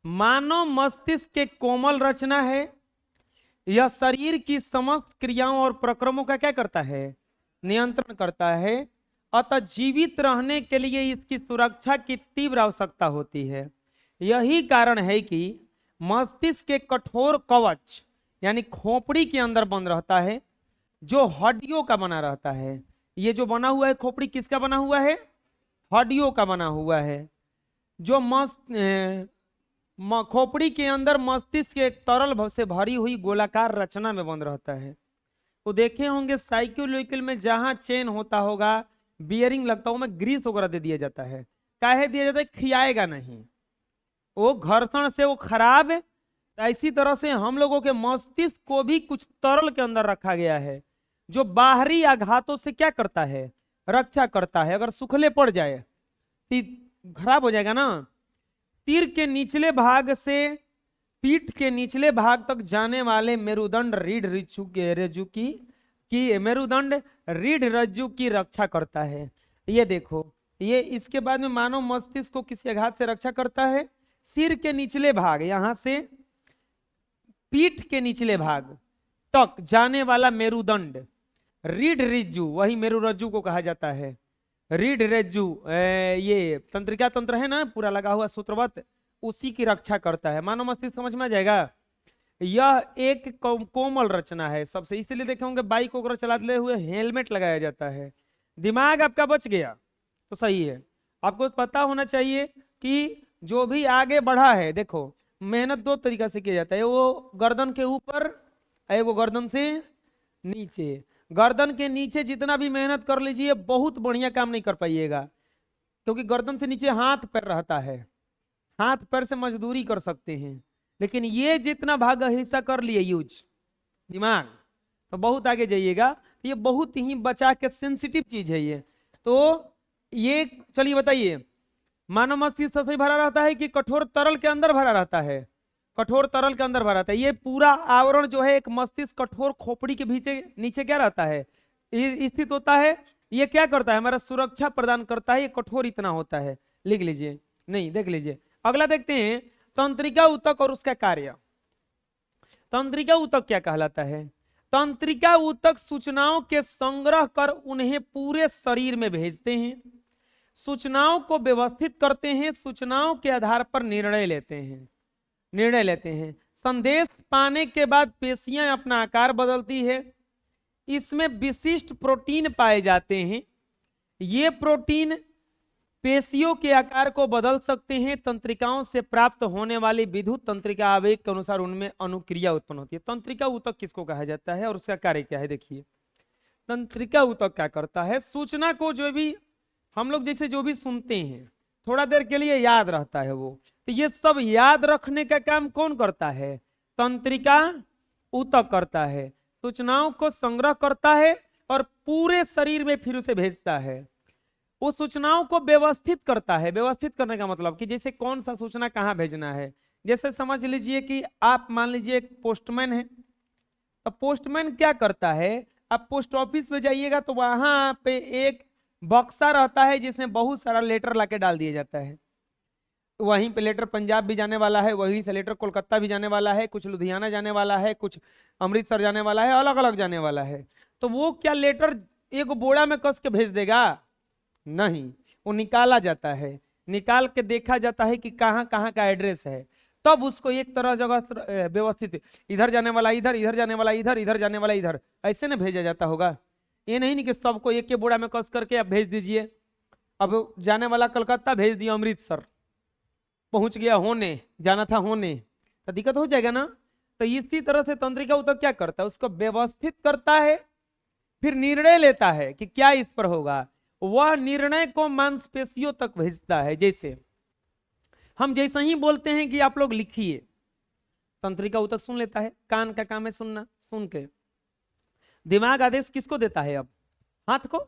मानव मस्तिष्क के कोमल रचना है। यह शरीर की समस्त क्रियाओं और प्रक्रमों का क्या करता है, नियंत्रण करता है। अतः जीवित रहने के लिए इसकी सुरक्षा की तीव्र आवश्यकता होती है। यही कारण है कि मस्तिष्क के कठोर कवच यानी खोपड़ी के अंदर बंद रहता है, जो हड्डियों का बना रहता है। ये जो बना हुआ है खोपड़ी किसका बना हुआ है, हड्डियों का बना हुआ है। जो खोपड़ी के अंदर मस्तिष्क के एक तरल से भरी हुई गोलाकार रचना में बंद रहता है। तो देखे होंगे साइकिल वाइकिल में जहां चेन होता होगा, बियरिंग लगता हो, में ग्रीस वगैरह दे दिया जाता है। काहे दिया जाता है, खियाएगा नहीं, वो घर्षण से वो खराब है। इसी तरह से हम लोगों के मस्तिष्क को भी कुछ तरल के अंदर रखा गया है, जो बाहरी आघातों से क्या करता है, रक्षा करता है। अगर सूखले पड़ जाए तो खराब हो जाएगा ना। सिर के निचले भाग से पीठ के निचले भाग तक जाने वाले मेरुदंड रीढ़ रज्जु की रक्षा करता है। ये देखो, ये इसके बाद में मानव मस्तिष्क को किसी आघात से रक्षा करता है। सिर के निचले भाग यहां से पीठ के निचले भाग तक जाने वाला मेरुदंड रीढ़ रज्जु, वही मेरुरज्जु को कहा जाता है। रीढ़ रज्जु ये तंत्रिका तंत्र है ना, पूरा लगा हुआ सूत्रवत, उसी की रक्षा करता है। मानव मस्तिष्क समझ में आ जाएगा। यह एक कोमल रचना है सबसे, इसलिए देखे होंगे बाइक वगैरह चलाते हुए हेलमेट लगाया जाता है। दिमाग आपका बच गया तो सही है। आपको पता होना चाहिए कि जो भी आगे बढ़ा है, देखो मेहनत दो तरीका से किया जाता है, वो गर्दन के ऊपर, वो गर्दन से नीचे। गर्दन के नीचे जितना भी मेहनत कर लीजिए बहुत बढ़िया काम नहीं कर पाइएगा, क्योंकि गर्दन से नीचे हाथ पैर रहता है, हाथ पैर से मजदूरी कर सकते हैं। लेकिन ये जितना भाग हिस्सा कर लिए यूज दिमाग, तो बहुत आगे जाइएगा। ये बहुत ही बचा के सेंसिटिव चीज है ये। तो ये चलिए बताइए, मानव मस्तिष्क सबसे भरा रहता है कि कठोर तरल के अंदर भरा रहता है, कठोर तरल के अंदर भरा रहता है। ये पूरा आवरण जो है एक मस्तिष्क कठोर खोपड़ी के नीचे क्या रहता है, स्थित होता है। ये क्या करता है, हमारा सुरक्षा प्रदान करता है। ये कठोर इतना होता है, लिख लीजिए, नहीं देख लीजिए। अगला देखते हैं तंत्रिका ऊतक और उसका कार्य। तंत्रिका ऊतक क्या कहलाता है, तंत्रिका ऊतक सूचनाओं के संग्रह कर उन्हें पूरे शरीर में भेजते हैं, सूचनाओं को व्यवस्थित करते हैं, सूचनाओं के आधार पर निर्णय लेते हैं। संदेश पाने के बाद पेशियां अपना आकार बदलती है। इसमें विशिष्ट प्रोटीन पाए जाते हैं। ये प्रोटीन पेशियों के आकार को बदल सकते हैं। तंत्रिकाओं से प्राप्त होने वाली विद्युत तंत्रिका आवेग के अनुसार उनमें अनुक्रिया उत्पन्न होती है। तंत्रिका ऊतक किसको कहा जाता है और उसका कार्य क्या है, देखिए। तंत्रिका ऊतक क्या करता है, सूचना को जो भी हम लोग जैसे जो भी सुनते हैं थोड़ा देर के लिए याद रहता है वो, तो ये सब याद रखने का काम कौन करता है, तंत्रिका ऊतक करता है। सूचनाओं को संग्रह करता है और पूरे शरीर में फिर उसे भेजता है। वो सूचनाओं को व्यवस्थित करता है। व्यवस्थित करने का मतलब कि जैसे कौन सा सूचना कहाँ भेजना है। जैसे समझ लीजिए कि आप मान लीजिए एक पोस्टमैन है, तो पोस्टमैन क्या करता है, आप पोस्ट ऑफिस में जाइएगा तो वहां पे एक बक्सा रहता है जिसमें बहुत सारा लेटर लाके डाल दिया जाता है। वहीं पे लेटर पंजाब भी जाने वाला है, वहीं से लेटर कोलकाता भी जाने वाला है, कुछ लुधियाना जाने वाला है, कुछ अमृतसर जाने वाला है, अलग अलग जाने वाला है। तो वो क्या लेटर एक बोरा में कस के भेज देगा, नहीं, वो निकाला जाता है। निकाल के देखा जाता है कि कहाँ कहाँ का एड्रेस है, तब उसको एक तरह जगह व्यवस्थित, इधर जाने वाला इधर, इधर जाने वाला इधर, इधर जाने वाला इधर, ऐसे ना भेजा जाता होगा। ये नहीं कि सबको एक के बोरा में कस करके आप भेज दीजिए। अब जाने वाला कलकत्ता भेज दिया अमृतसर, पहुंच गया होने, जाना था होने, तो दिक्कत हो जाएगा ना। तो इसी तरह से तंत्रिका ऊतक क्या करता है, उसको व्यवस्थित करता है, फिर निर्णय लेता है कि क्या इस पर होगा। वह निर्णय को मांसपेशियों तक भेजता है। जैसे हम जैसे ही बोलते हैं कि आप लोग लिखिए, तंत्रिका ऊतक सुन लेता है। कान का काम है सुनना, सुन के दिमाग आदेश किसको देता है, अब हाथ को,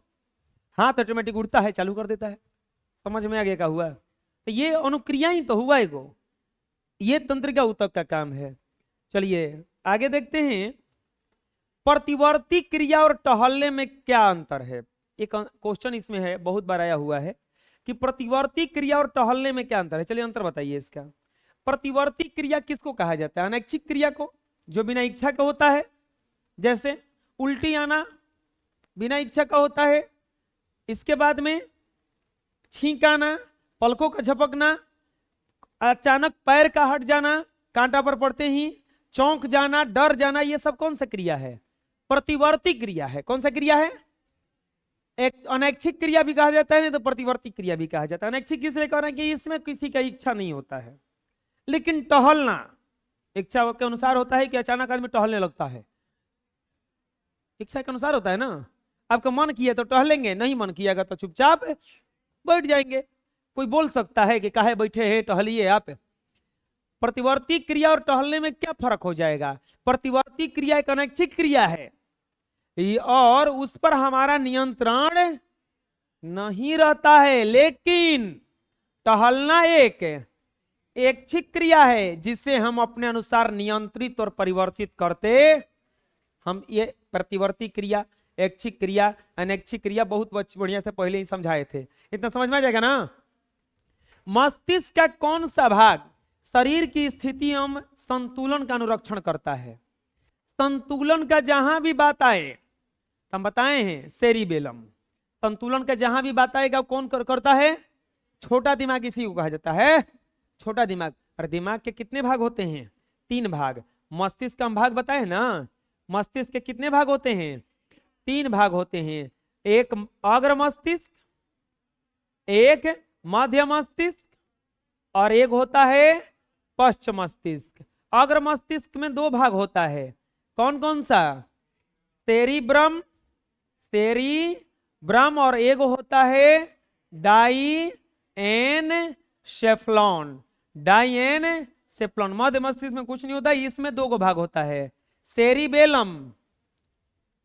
हाथ ऑटोमेटिक उड़ता है, चालू कर देता है। समझ में आगे का हुआ, तो ये अनुक्रिया ही तो हुआ एगो, ये तंत्रिका ऊतक का काम है। चलिए आगे देखते हैं, प्रतिवर्ती क्रिया और टहलने में क्या अंतर है। एक क्वेश्चन इसमें है, बहुत बार आया हुआ है कि प्रतिवर्ती क्रिया और टहलने में क्या अंतर है। चलिए अंतर बताइए इसका। प्रतिवर्ती क्रिया किसको कहा जाता है? अनैच्छिक क्रिया को, जो बिना इच्छा का होता है, जैसे उल्टी आना बिना इच्छा का होता है। इसके बाद में छींक आना, पलकों का झपकना, अचानक पैर का हट जाना कांटा पर पड़ते ही, चौंक जाना, डर जाना, ये सब कौन सा क्रिया है? प्रतिवर्ती क्रिया है। कौन सा क्रिया है? एक अनैच्छिक क्रिया भी कहा जाता है, नहीं तो प्रतिवर्ती क्रिया भी कहा जाता है। अनैच्छिक इसलिए कह रहे हैं कि इसमें किसी का इच्छा नहीं होता है। लेकिन टहलना इच्छा के अनुसार होता है कि अचानक आदमी टहलने लगता है? इच्छा के अनुसार होता है ना। आपका मन किया तो टहलेंगे, नहीं मन कियागा तो चुपचाप बैठ जाएंगे। कोई बोल सकता है कि काहे बैठे हैं, टहलिए आप। प्रतिवर्ती क्रिया और टहलने में क्या फर्क हो जाएगा? प्रतिवर्ती क्रिया एक अनैच्छिक क्रिया है और उस पर हमारा नियंत्रण नहीं रहता है, लेकिन टहलना एक ऐच्छिक क्रिया है जिसे हम अपने अनुसार नियंत्रित और परिवर्तित करते हम। ये प्रतिवर्ती क्रिया, ऐच्छिक क्रिया, अनैच्छिक क्रिया बहुत बढ़िया से पहले ही समझाए थे, इतना समझ में आ जाएगा ना। मस्तिष्क का कौन सा भाग शरीर की स्थिति एवं संतुलन का अनुरक्षण करता है? संतुलन का जहां भी बात आए, हम बताए हैं सेरिबेलम। संतुलन का जहां भी बात आएगा कौन करता है? छोटा दिमाग इसी को कहा जाता है, छोटा दिमाग। और दिमाग के कितने भाग होते हैं? 3 भाग। मस्तिष्क का हम भाग बताए ना, मस्तिष्क के कितने भाग होते हैं? 3 भाग होते हैं। एक अग्र मस्तिष्क, एक मध्य मस्तिष्क और एक होता है पश्च मस्तिष्क। अग्र मस्तिष्क में 2 भाग होता है। कौन कौन सा? सेरिब्रम, सेरिब्रम, और एक होता है डाइएनसेफ्लॉन, डाइएनसेफ्लॉन। मध्य मस्तिष्क में कुछ नहीं होता, इसमें 2 भाग होता है, सेरिबेलम,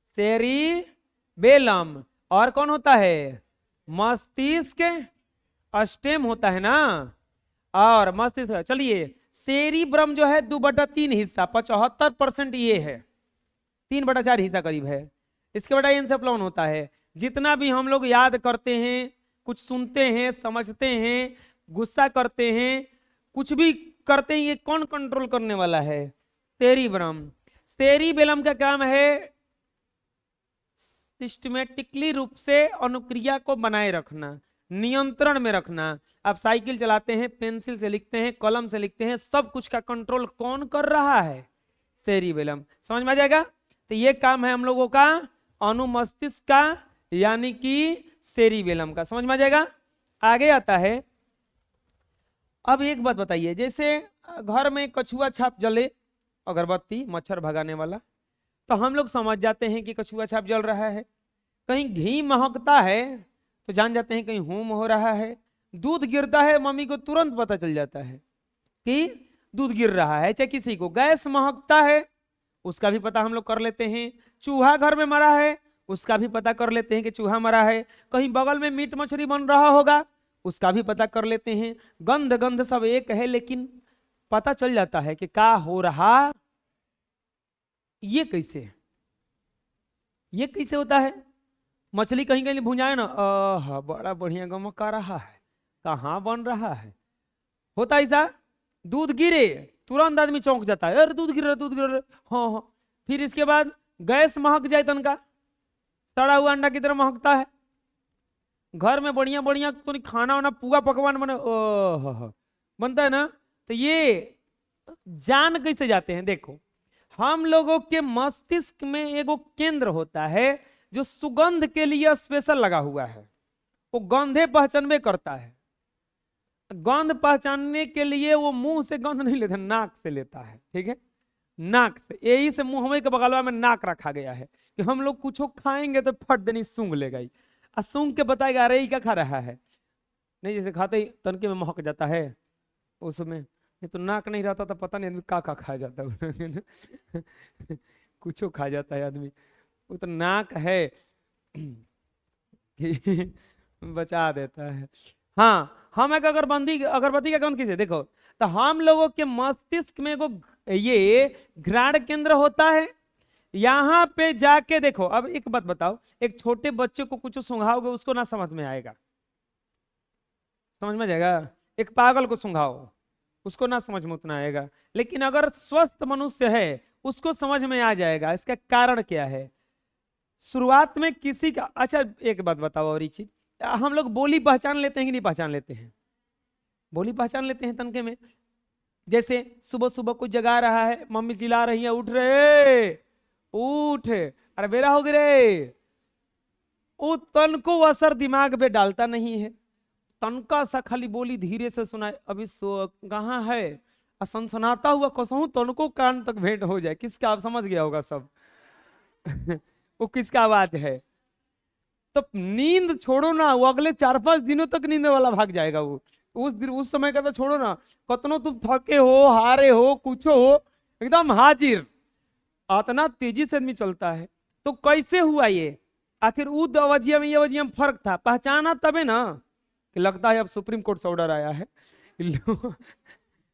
सेरिबेलम, और कौन होता है? मस्तिष्क अस्टेम होता है ना। और मस्तिष्क, चलिए सेरिब्रम जो है 2/3 हिस्सा, 75% ये है, 3/4 हिस्सा करीब है। इसके बाद एन्सेफ्लॉन होता है। जितना भी हम लोग याद करते हैं, कुछ सुनते हैं, समझते हैं, गुस्सा करते हैं, कुछ भी करते हैं, ये कौन कंट्रोल करने वाला है? सेरिब्रम। सेरिबेलम का काम है सिस्टमेटिकली रूप से अनुक्रिया को बनाए रखना, नियंत्रण में रखना। आप साइकिल चलाते हैं, पेंसिल से लिखते हैं, कलम से लिखते हैं, सब कुछ का कंट्रोल कौन कर रहा है? सेरिबेलम। समझ में आ जाएगा? तो ये काम है हम लोगों का अनुमस्तिष्क का, यानी कि सेरिबेलम का। समझ में आ जाएगा? आगे आता है। अब एक बात बताइए, जैसे घर में कछुआ छाप जले, अगरबत्ती, मच्छर भगाने वाला, तो हम लोग समझ जाते हैं कि कछुआ छाप जल रहा है। कहीं घी महकता है तो जान जाते हैं कहीं होम हो रहा है। दूध गिरता है, मम्मी को तुरंत पता चल जाता है कि दूध गिर रहा है। चाहे किसी को गैस महकता है, उसका भी पता हम लोग कर लेते हैं। चूहा घर में मरा है, उसका भी पता कर लेते हैं कि चूहा मरा है। कहीं बगल में मीट मछली बन रहा होगा, उसका भी पता कर लेते हैं। गंध गंध सब एक है, लेकिन पता चल जाता है कि क्या हो रहा। ये कैसे होता है? मछली कहीं कहीं भुंजाए ना, बड़ा बढ़िया गमक आ रहा है, कहाँ बन रहा है, होता ऐसा। दूध गिरे तुरंत आदमी चौंक जाता है, अरे दूध गिर रहा, दूध गिर रहा। हाँ हाँ। फिर इसके बाद गैस महक जाए, तनका सड़ा हुआ अंडा की तरह महकता है। घर में बढ़िया बढ़िया तो खाना वाना, पुआ पकवान बने, बनता है ना। तो ये जान कैसे जाते हैं? देखो, हम लोगों के मस्तिष्क में एगो केंद्र होता है जो सुगंध के लिए स्पेशल लगा हुआ है। वो गंधे पहचानवे करता है। गंध पहचानने के लिए वो मुंह से गंध नहीं लेता, नाक से लेता है। ठीक है, नाक से। यही से मुंह के बगलवा में नाक रखा गया है कि हम लोग कुछ खाएंगे तो फट देनी सूंघ लेगा ही, और सूंघ के बताएगा अरे क्या खा रहा है। नहीं, जैसे खाते ही तनके में महक जाता है उसमें। नहीं तो नाक नहीं रहता तो पता नहीं आदमी का खा जाता है। कुछ खा जाता है आदमी। वो तो नाक है बचा देता है। हाँ, हम एक अगरबत्ती का गंध किसे देखो, तो हम लोगों के मस्तिष्क में ये घ्राण केंद्र होता है। यहाँ पे जाके देखो। अब एक बात बताओ, एक छोटे बच्चे को कुछ सुंघाओगे, उसको ना समझ में आएगा, समझ में जाएगा? एक पागल को सुंघाओ, उसको ना समझ में उतना आएगा। लेकिन अगर स्वस्थ मनुष्य है उसको समझ में आ जाएगा इसका कारण क्या है। शुरुआत में किसी का, अच्छा एक बात बताओ और चीज, हम लोग बोली पहचान लेते हैं कि नहीं पहचान लेते हैं? बोली पहचान लेते हैं तनके में। जैसे सुबह सुबह कोई जगा रहा है, मम्मी चिल्ला रही है उठ रे उठ, अरे बेरा हो गए रे, वो तन को असर दिमाग पे डालता नहीं है। तनका सा खाली बोली धीरे से सुनाए, अभी सो कहाँ है, सनसनाता हुआ कसहूं तन को कान तक भेंट हो जाए, किसका आप समझ गया होगा सब। वो किसका आवाज है। तो नींद छोड़ो ना, वो अगले 4-5 दिनों तक नींद वाला भाग जाएगा वो। उस समय का तो छोड़ो ना, कतनो तुम थके हो हारे हो कुछ हो, एकदम हाजिर, इतना तेजी से आदमी चलता है। तो कैसे हुआ ये, आखिर उद अवजिया में ये अवजिया में फर्क था, पहचाना तबे ना कि लगता है अब सुप्रीम कोर्ट से ऑर्डर आया है।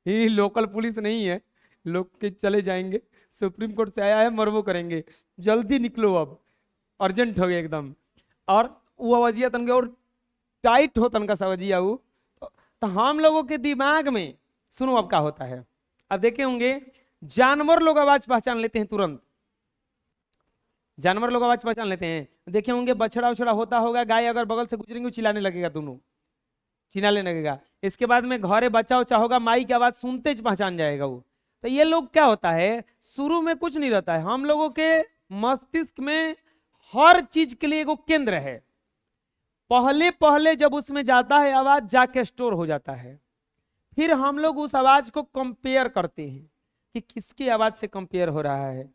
ये लोकल पुलिस नहीं है, लोग के चले जाएंगे, सुप्रीम कोर्ट से आया है मरबो करेंगे, जल्दी निकलो अब, अर्जेंट हो गया एकदम। और वो अवजिया तनके और टाइट हो तनका सवजिया वो, तो हम लोगों के दिमाग में सुनो अब क्या होता है। अब देखे होंगे जानवर लोग आवाज पहचान लेते हैं तुरंत, जानवर लोग आवाज पहचान लेते हैं। देखे होंगे बछड़ा उछड़ा होता होगा, गाय अगर बगल से गुजरेंगे चिल्लाने लगेगा, दोनों चिल्लाने लगेगा। इसके बाद में घरे बच्चा उच्चा होगा, माई की आवाज सुनते ही पहचान जाएगा वो। तो ये लोग क्या होता है, शुरू में कुछ नहीं रहता है, हम लोगों के मस्तिष्क में हर चीज के लिए एगो केंद्र है, पहले पहले जब उसमें जाता है आवाज जाके स्टोर हो जाता है, फिर हम लोग उस आवाज को कंपेयर करते हैं कि किसकी आवाज से कंपेयर हो रहा है।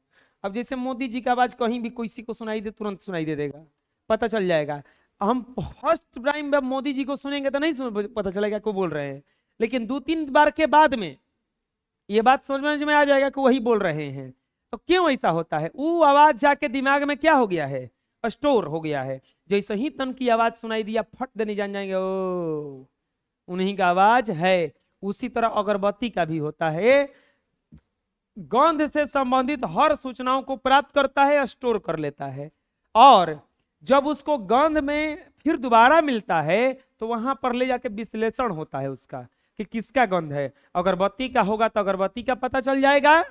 अब जैसे मोदी जी की आवाज कहीं भी किसी को सुनाई दे, तुरंत सुनाई दे देगा, पता चल जाएगा। हम फर्स्ट टाइम जब मोदी जी को सुनेंगे तो नहीं पता चलेगा को बोल रहे हैं, लेकिन 2-3 बार के बाद में ये बात समझ में आ जाएगा कि वही बोल रहे हैं। तो क्यों ऐसा होता है, वो आवाज जाके दिमाग में क्या हो गया है, स्टोर हो गया है। जैसे ही तन की आवाज सुनाई दिया फट देने जान जाएंगे ओ उन्हीं का आवाज है। उसी तरह अगरबत्ती का भी होता है, गंध से संबंधित हर सूचनाओं को प्राप्त करता है, स्टोर कर लेता है, और जब उसको गंध में फिर दोबारा मिलता है तो वहां पर ले जाके विश्लेषण होता है उसका कि किसका गंध है। अगरबत्ती का होगा तो अगरबत्ती का पता चल जाएगा,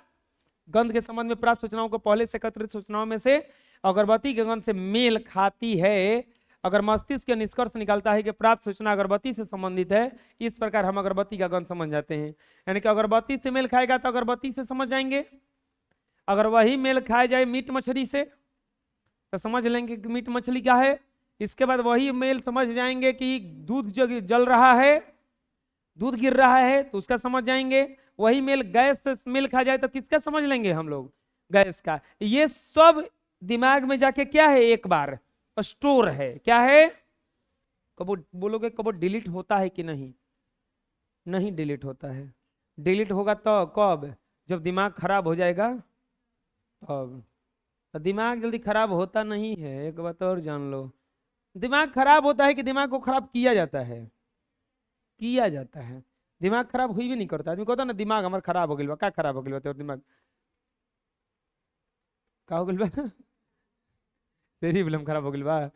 गंध के संबंध में प्राप्त सूचनाओं को पहले से एकत्रित सूचनाओं में से अगरबत्ती के गंध से मेल खाती है। अगर मस्तिष्क के निष्कर्ष निकलता है कि प्राप्त सूचना अगरबत्ती से संबंधित है, इस प्रकार हम अगरबत्ती का गंध समझ जाते हैं। यानी कि अगरबत्ती से मेल खाएगा तो अगरबत्ती से समझ जाएंगे, अगर वही मेल खाए जाए मीट मछली से तो समझ लेंगे कि मीट मछली क्या है। इसके बाद वही मेल समझ जाएंगे कि दूध जल रहा है, दूध गिर रहा है तो उसका समझ जाएंगे। वही मेल गैस से मेल खा जाए तो किसका समझ लेंगे हम लोग, गैस का। ये सब दिमाग में जाके क्या है, एक बार स्टोर है। क्या है, कबो बोलोगे कबो डिलीट होता है कि नहीं, नहीं डिलीट होता है। डिलीट होगा तो कब, जब दिमाग खराब हो जाएगा तब। तो दिमाग जल्दी खराब होता नहीं है, एक बात और जान लो। दिमाग खराब होता है कि दिमाग को खराब किया जाता है, किया जाता है। दिमाग खराब हुई भी नहीं करता, आदमी कहता ना दिमाग हमारा खराब हो गया, क्या खराब हो गया तेरा दिमाग, का हो गया सेरिबेलम खराब हो गया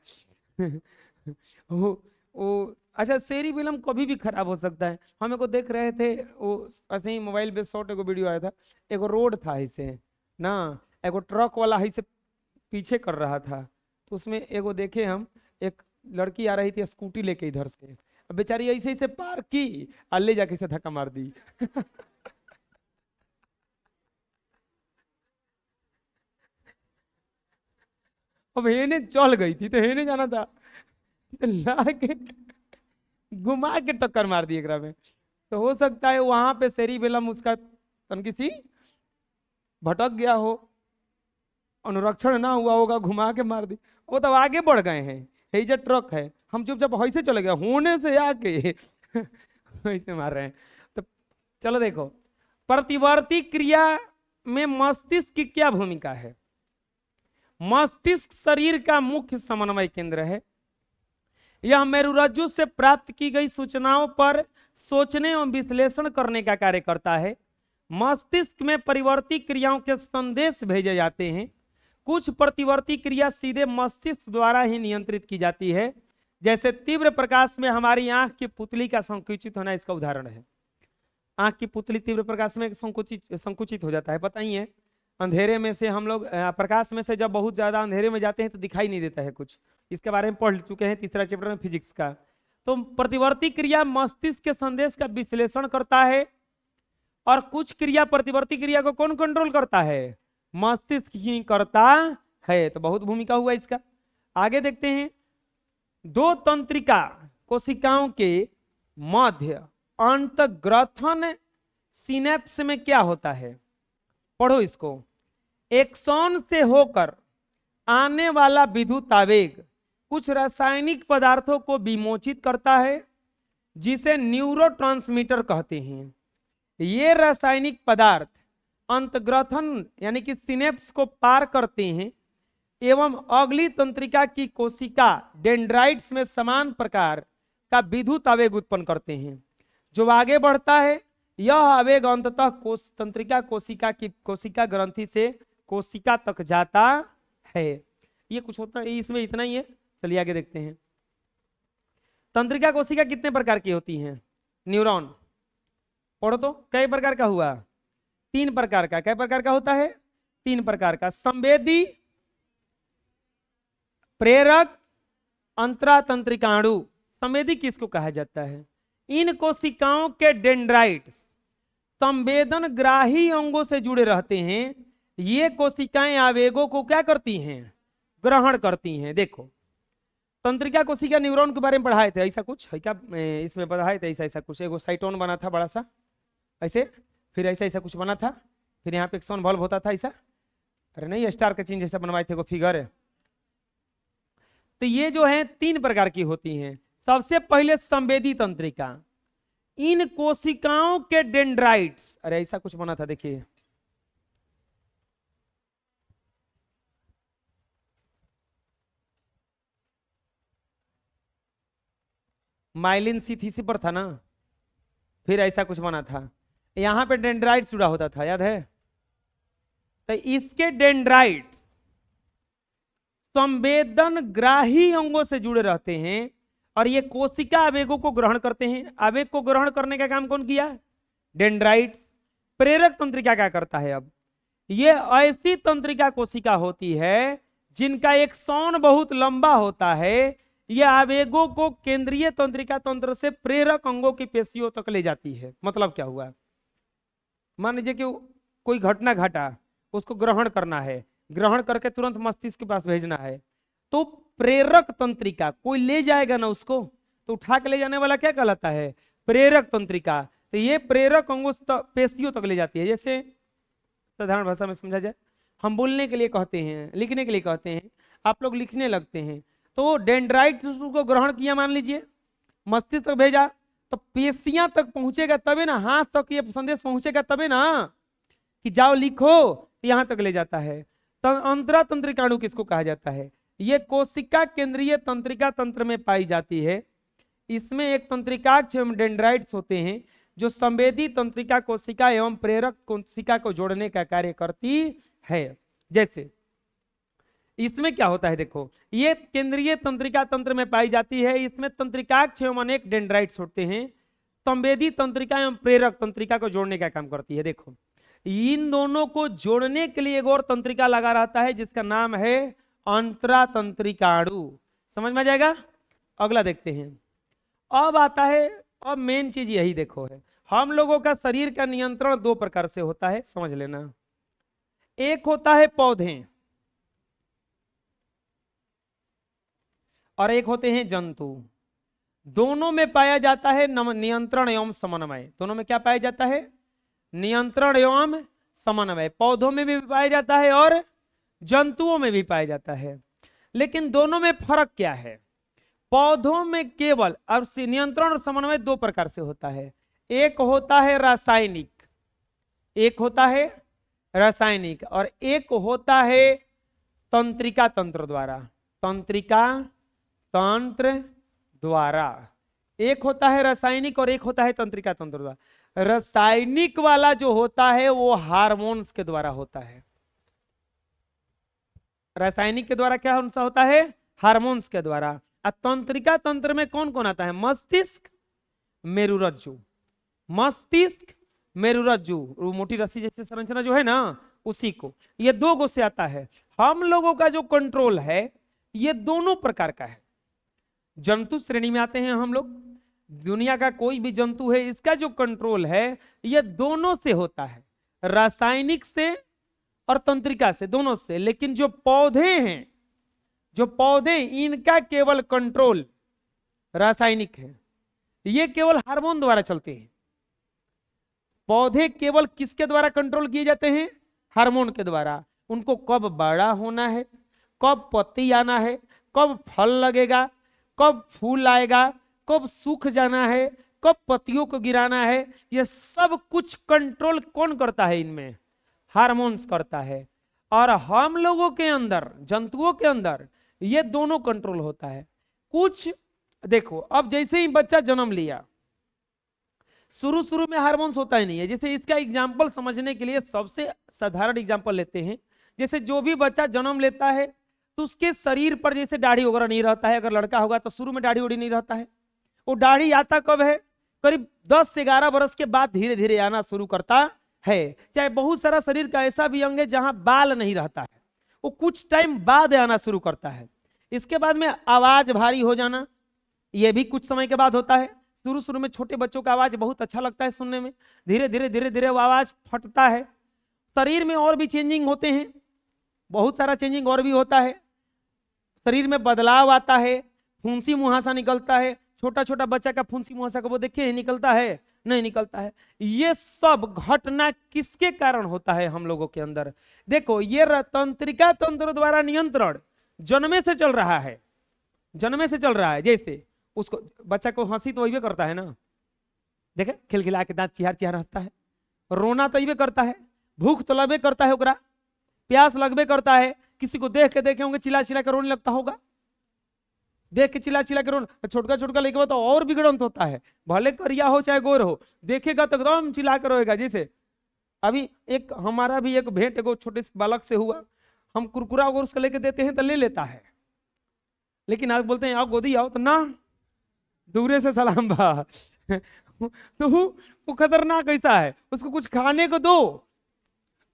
वो अच्छा सेरिबेलम कभी भी खराब हो सकता है। हम एगो देख रहे थे, वो ऐसे ही मोबाइल पे शॉर्ट एगो वीडियो आया था, एगो रोड था ऐसे ना, एगो ट्रक वाला ऐसे पीछे कर रहा था, तो उसमें एगो देखे हम, एक लड़की आ रही थी स्कूटी लेके इधर से, बेचारी ऐसे ऐसे पार की और ले जाके से धक्का मार दी अब हेने चल गई थी तो हेने जाना था, तो ला के घुमा के टक्कर मार दी एकरा में। तो हो सकता है वहां पे सेरिबेलम उसका तनकी सी भटक गया हो, अनुरक्षण ना हुआ होगा, घुमा के मार दी। वो तो आगे बढ़ गए हैं, ये जो ट्रक है, हम चुपचाप ऐसे चले गए होने से आके ऐसे मार रहे हैं। तो चलो देखो, प्रतिवर्ती क्रिया में मस्तिष्क की क्या भूमिका है। मस्तिष्क शरीर का मुख्य समन्वय केंद्र है, यह मेरुरज्जु से प्राप्त की गई सूचनाओं पर सोचने एवं विश्लेषण करने का कार्य करता है। मस्तिष्क में परिवर्ती क्रियाओं के संदेश भेजे जाते हैं। कुछ प्रतिवर्ती क्रिया सीधे मस्तिष्क द्वारा ही नियंत्रित की जाती है, जैसे तीव्र प्रकाश में हमारी आंख की पुतली का संकुचित होना इसका उदाहरण है। आंख की पुतली तीव्र प्रकाश में संकुचित संकुचित हो जाता है, पता ही है। अंधेरे में से हम लोग प्रकाश में से जब बहुत ज्यादा अंधेरे में जाते हैं तो दिखाई नहीं देता है कुछ, इसके बारे में पढ़ चुके हैं तीसरा चैप्टर में फिजिक्स का। तो प्रतिवर्ती क्रिया मस्तिष्क के संदेश का विश्लेषण करता है, और कुछ क्रिया प्रतिवर्ती क्रिया को कौन कंट्रोल करता है, मस्तिष्क ही करता है। तो बहुत भूमिका हुआ इसका। आगे देखते हैं, दो तंत्रिका कोशिकाओं के मध्य अंतग्रथन सिनेप्स में क्या होता है, पढ़ो इसको। एक्सॉन से होकर आने वाला विद्युत आवेग कुछ रासायनिक पदार्थों को विमोचित करता है, जिसे न्यूरोट्रांसमीटर कहते हैं। ये रासायनिक पदार्थ अंतग्रथन यानी कि सिनेप्स को पार करते हैं एवं अगली तंत्रिका की कोशिका डेंड्राइट्स में समान प्रकार का विद्युत आवेग उत्पन्न करते हैं, जो आगे बढ़ता है। यह आवेग अंततः तंत्रिका कोशिका ग्रंथि से कोशिका तक जाता है। ये कुछ होता है, इसमें इतना ही है। चलिए आगे देखते हैं। तंत्रिका कोशिका कितने प्रकार की होती हैं, न्यूरॉन पढ़ो तो, कई प्रकार का हुआ, 3 प्रकार का। कई प्रकार का होता है, 3 प्रकार का। संवेदी, प्रेरक, अंतरातंत्रिकाणु। संवेदी किसको कहा जाता है, इन कोशिकाओं के डेंड्राइट्स संवेदन ग्राही अंगों से जुड़े रहते हैं। ये कोशिकाएं आवेगों को क्या करती हैं, ग्रहण करती हैं। देखो तंत्रिका कोशिका न्यूरॉन के बारे में पढ़ाए थे, ऐसा कुछ है क्या, इसमें पढ़ाए थे ऐसा कुछ। एगो साइटोन बना था बड़ा सा ऐसे, फिर ऐसा कुछ बना था, फिर यहाँ पे एक्सॉन बल्ब होता था ऐसा, अरे नहीं स्टार का चिन्ह जैसा बनवाए थे, वो फिगर है। तो ये जो है 3 प्रकार की होती हैं। सबसे पहले संवेदी तंत्रिका, इन कोशिकाओं के डेंड्राइट्स, अरे ऐसा कुछ बना था देखिए, माइलिन सीथ इसी पर था ना, फिर ऐसा कुछ बना था, यहां पे डेंड्राइट्स जुड़ा होता था, याद है। तो इसके डेंड्राइट्स संवेदन ग्राही अंगों से जुड़े रहते हैं, और ये कोशिका आवेगों को ग्रहण करते हैं। आवेग को ग्रहण करने का काम कौन किया, डेंड्राइट्स। प्रेरक तंत्रिका क्या करता है, अब ये ऐसी तंत्रिका कोशिका होती है जिनका एक्सॉन बहुत लंबा होता है। ये आवेगों को केंद्रीय तंत्रिका तंत्र से प्रेरक अंगों की पेशियों तक ले जाती है। मतलब क्या हुआ, मान लीजिए कि कोई घटना घटा, उसको ग्रहण करना है, ग्रहण करके तुरंत मस्तिष्क के पास भेजना है, तो प्रेरक तंत्रिका कोई ले जाएगा ना उसको, तो उठा के ले जाने वाला क्या कहलाता है, प्रेरक तंत्रिका। तो ये प्रेरक अंगों पेशियों तक ले जाती है। जैसे साधारण भाषा में समझा जाए, हम बोलने के लिए कहते हैं, लिखने के लिए कहते हैं, आप लोग लिखने लगते हैं, तो डेंड्राइट उसको ग्रहण किया, मान लीजिए मस्तिष्क तक भेजा, तो पेशियां तक पहुंचेगा तबे ना, हाथ तक ये संदेश पहुंचेगा तबे ना कि जाओ लिखो, यहां तक ले जाता है। तो अंतरातंत्रिकाणु किसको कहा जाता है, ये कोशिका केंद्रीय तंत्रिका तंत्र में पाई जाती है। इसमें एक तंत्रिकाक्ष एवं डेंड्राइट्स होते हैं जो संवेदी तंत्रिका कोशिका एवं प्रेरक कोशिका को जोड़ने का कार्य करती है। जैसे इसमें क्या होता है, देखो ये केंद्रीय तंत्रिका तंत्र में पाई जाती है, इसमें तंत्रिकाक्ष एवं अनेक डेंड्राइट्स होते हैं। संवेदी तंत्रिका एवं प्रेरक तंत्रिका को जोड़ने का काम करती है। देखो इन दोनों को जोड़ने के लिए एक और तंत्रिका लगा रहता है जिसका नाम है अंतरातंत्रिकाणु। समझ में आ जाएगा। अगला देखते हैं। अब आता है, अब मेन चीज यही देखो है, हम लोगों का शरीर का नियंत्रण 2 प्रकार से होता है, समझ लेना। एक होता है पौधे और एक होते हैं जंतु। दोनों में पाया जाता है नियंत्रण एवं समन्वय। दोनों में क्या पाया जाता है, नियंत्रण एवं समन्वय। पौधों में भी पाया जाता है और जंतुओं में भी पाया जाता है। लेकिन दोनों में फर्क क्या है, पौधों में केवल अब नियंत्रण और समन्वय 2 प्रकार से होता है। एक होता है रासायनिक, एक होता है रासायनिक, और एक होता है तंत्रिका तंत्र द्वारा। तंत्रिका तंत्र द्वारा एक होता है रासायनिक और एक होता है तंत्रिका तंत्र द्वारा। रासायनिक वाला जो होता है वो हार्मोन्स के द्वारा होता है। रासायनिक के द्वारा क्या होता है, हार्मोन्स के द्वारा। तंत्रिका तंत्र में कौन कौन आता है, मस्तिष्क, मेरुरज्जु, मस्तिष्क मेरुरज्जु, वो मोटी रस्सी जैसे संरचना जो है ना, उसी को, ये 2 गो से आता है। हम लोगों का जो कंट्रोल है ये दोनों प्रकार का है। जंतु श्रेणी में आते हैं हम लोग, दुनिया का कोई भी जंतु है इसका जो कंट्रोल है ये दोनों से होता है, रासायनिक से और तंत्रिका से, दोनों से। लेकिन जो पौधे हैं, जो पौधे, इनका केवल कंट्रोल रासायनिक है, ये केवल हार्मोन द्वारा चलते हैं। पौधे केवल किसके द्वारा कंट्रोल किए जाते हैं? हार्मोन के द्वारा। उनको कब बड़ा होना है, कब पत्ती आना है, कब फल लगेगा, कब फूल आएगा, कब सूख जाना है, कब पत्तियों को गिराना है, ये सब कुछ कंट्रोल कौन करता है? इनमें हार्मोन्स करता है। और हम लोगों के अंदर, जंतुओं के अंदर ये दोनों कंट्रोल होता है। कुछ देखो, अब जैसे ही बच्चा जन्म लिया, शुरू शुरू में हार्मोन्स होता ही नहीं है। जैसे इसका एग्जाम्पल समझने के लिए सबसे साधारण एग्जाम्पल लेते हैं। जैसे जो भी बच्चा जन्म लेता है तो उसके शरीर पर जैसे दाढ़ी वगैरह नहीं रहता है। अगर लड़का होगा तो शुरू में दाढ़ी उड़ी नहीं रहता है। वो दाढ़ी आता कब है? करीब 10 से 11 बरस के बाद धीरे धीरे आना शुरू करता है। चाहे बहुत सारा शरीर का ऐसा भी अंग है जहां बाल नहीं रहता है, वो कुछ टाइम बाद आना शुरू करता है। इसके बाद में आवाज भारी हो जाना, यह भी कुछ समय के बाद होता है। शुरू शुरू में छोटे बच्चों का आवाज बहुत अच्छा लगता है सुनने में, धीरे धीरे धीरे धीरे वो आवाज फटता है। शरीर में और भी चेंजिंग होते हैं, बहुत सारा चेंजिंग और भी होता है। शरीर में बदलाव आता है, फुंसी मुहासा निकलता है। छोटा छोटा बच्चा का फुंसी मुहासा को वो देखिए निकलता है, नहीं निकलता है। ये सब घटना किसके कारण होता है हम लोगों के अंदर? देखो, ये तंत्रिका तंत्र द्वारा नियंत्रण जन्मे से चल रहा है, जन्मे से चल रहा है। जैसे उसको, बच्चा को हंसी तो वही करता है ना, देखे खिलखिला के दांत चिहार चिहार हंसता है। रोना तो ये करता है, भूख तो लगबे करता है, ओकरा प्यास लगबे करता है। किसी को देख के देखे होंगे चिल्ला चिल्ला कर रोने लगता होगा, देख के चिल्ला चिल्ला कर रोना। छोटका छोटका लेके तो और बिगड़ंत होता है, भले करिया हो चाहे गोर हो, देखेगा तो एकदम चिल्ला कर रोएगा। जैसे अभी एक हमारा भी एक भेंट एगो छोटे से बालक से हुआ, हम कुरकुरा वगैरह उसको लेके देते हैं तो ले लेता है, लेकिन आज बोलते हैं आओ गोदी आओ तो ना, दूरे से सलाम बा। तो वो खतरनाक ऐसा है, उसको कुछ खाने को दो,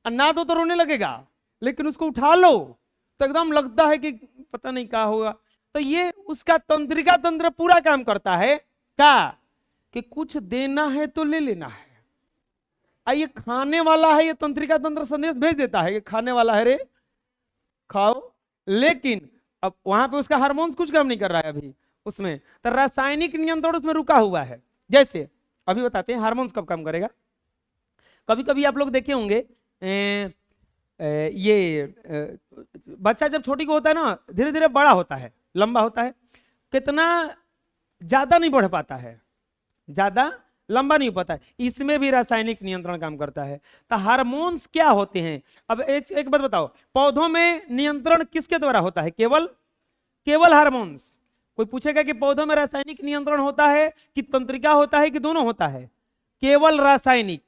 ना दो तो रोने लगेगा, लेकिन उसको उठा लो तो एकदम लगता है कि पता नहीं क्या होगा। तो ये उसका तंत्रिका तंत्र पूरा काम करता है क्या कि कुछ देना है तो ले लेना है। ये खाने वाला है, ये तंत्रिका तंत्र संदेश भेज देता है कि खाने वाला है रे, खाओ। लेकिन अब वहां पे उसका हार्मोन्स कुछ काम नहीं कर रहा है अभी उसमें, तो रासायनिक नियंत्रण उसमें रुका हुआ है। जैसे अभी बताते हैं हार्मोन्स कब काम करेगा। कभी कभी आप लोग देखे होंगे बच्चा जब छोटी को होता है ना, धीरे धीरे बड़ा होता है, लंबा होता है, कितना ज्यादा नहीं बढ़ पाता है, ज्यादा लंबा नहीं हो पाता है। इसमें भी रासायनिक नियंत्रण काम करता है। तो हार्मोन्स क्या होते हैं? अब एक बात बताओ, पौधों में नियंत्रण किसके द्वारा होता है? केवल हार्मोन्स। कोई पूछेगा कि पौधों में रासायनिक नियंत्रण होता है कि तंत्रिका होता है कि दोनों होता है? केवल रासायनिक,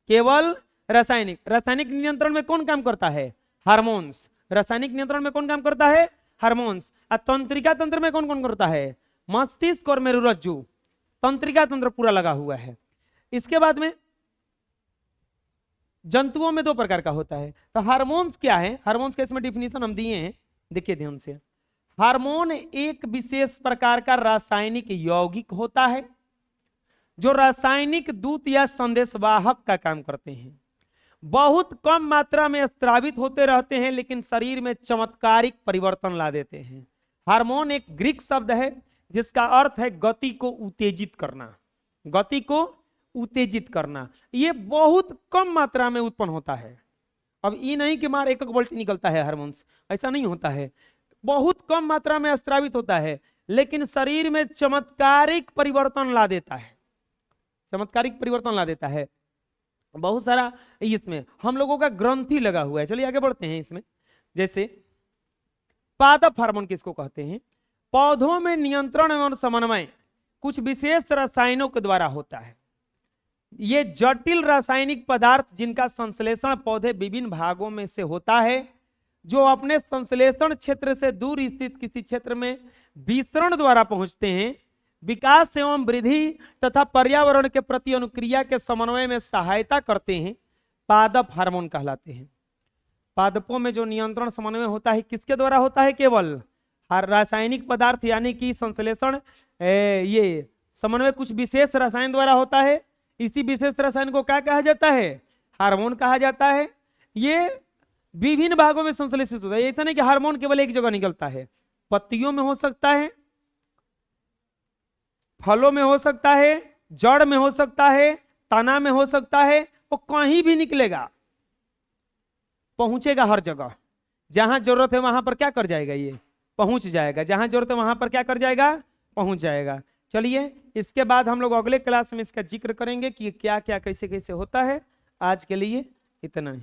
केवल रासायनिक। रासायनिक नियंत्रण में कौन काम करता है? हार्मोन्स। रासायनिक नियंत्रण में कौन काम करता है? हार्मोन्स। और तंत्रिका तंत्र में कौन कौन करता है? मस्तिष्क और मेरुरज्जु, तंत्रिका तंत्र पूरा लगा हुआ है। इसके बाद में जंतुओं में 2 प्रकार का होता है। तो हार्मोन्स क्या है? हार्मोन्स का इसमें डिफिनीशन हम दिए हैं, देखिए ध्यान से। हार्मोन एक विशेष प्रकार का रासायनिक यौगिक होता है जो रासायनिक दूत या संदेशवाहक का काम करते हैं। बहुत कम मात्रा में स्रावित होते रहते हैं लेकिन शरीर में चमत्कारिक परिवर्तन ला देते हैं। हार्मोन एक ग्रीक शब्द है जिसका अर्थ है गति को उत्तेजित करना, गति को उत्तेजित करना। ये बहुत कम मात्रा में उत्पन्न होता है। अब ये नहीं कि मार एक वोल्ट निकलता है हार्मोन्स, ऐसा नहीं होता है। बहुत कम मात्रा में स्रावित होता है लेकिन शरीर में चमत्कारिक परिवर्तन ला देता है, चमत्कारिक परिवर्तन ला देता है। बहुत सारा इसमें हम लोगों का ग्रंथि लगा हुआ है। चलिए आगे बढ़ते हैं इसमें। जैसे पादप हार्मोन किसको कहते हैं? पौधों में नियंत्रण एवं समन्वय कुछ विशेष रसायनों के द्वारा होता है। ये जटिल रासायनिक पदार्थ जिनका संश्लेषण पौधे विभिन्न भागों में से होता है, जो अपने संश्लेषण क्षेत्र से दूर स्थित किसी क्षेत्र में विसरण द्वारा पहुंचते हैं, विकास एवं वृद्धि तथा पर्यावरण के प्रति अनुक्रिया के समन्वय में सहायता करते हैं, पादप हार्मोन कहलाते हैं। पादपों में जो नियंत्रण समन्वय होता है किसके द्वारा होता है? केवल रासायनिक पदार्थ यानी कि संश्लेषण, ये समन्वय कुछ विशेष रसायन द्वारा होता है। इसी विशेष रसायन को क्या कहा जाता है? हार्मोन कहा जाता है। ये विभिन्न भागों में संश्लेषित होता है, ऐसा नहीं कि हार्मोन केवल एक जगह निकलता है। पत्तियों में हो सकता है, फलों में हो सकता है, जड़ में हो सकता है, तना में हो सकता है, वो कहीं भी निकलेगा, पहुंचेगा हर जगह। जहां जरूरत है वहां पर क्या कर जाएगा? ये पहुंच जाएगा। जहां जरूरत है वहां पर क्या कर जाएगा? पहुंच जाएगा। चलिए, इसके बाद हम लोग अगले क्लास में इसका जिक्र करेंगे कि क्या क्या कैसे कैसे होता है। आज के लिए इतना ही।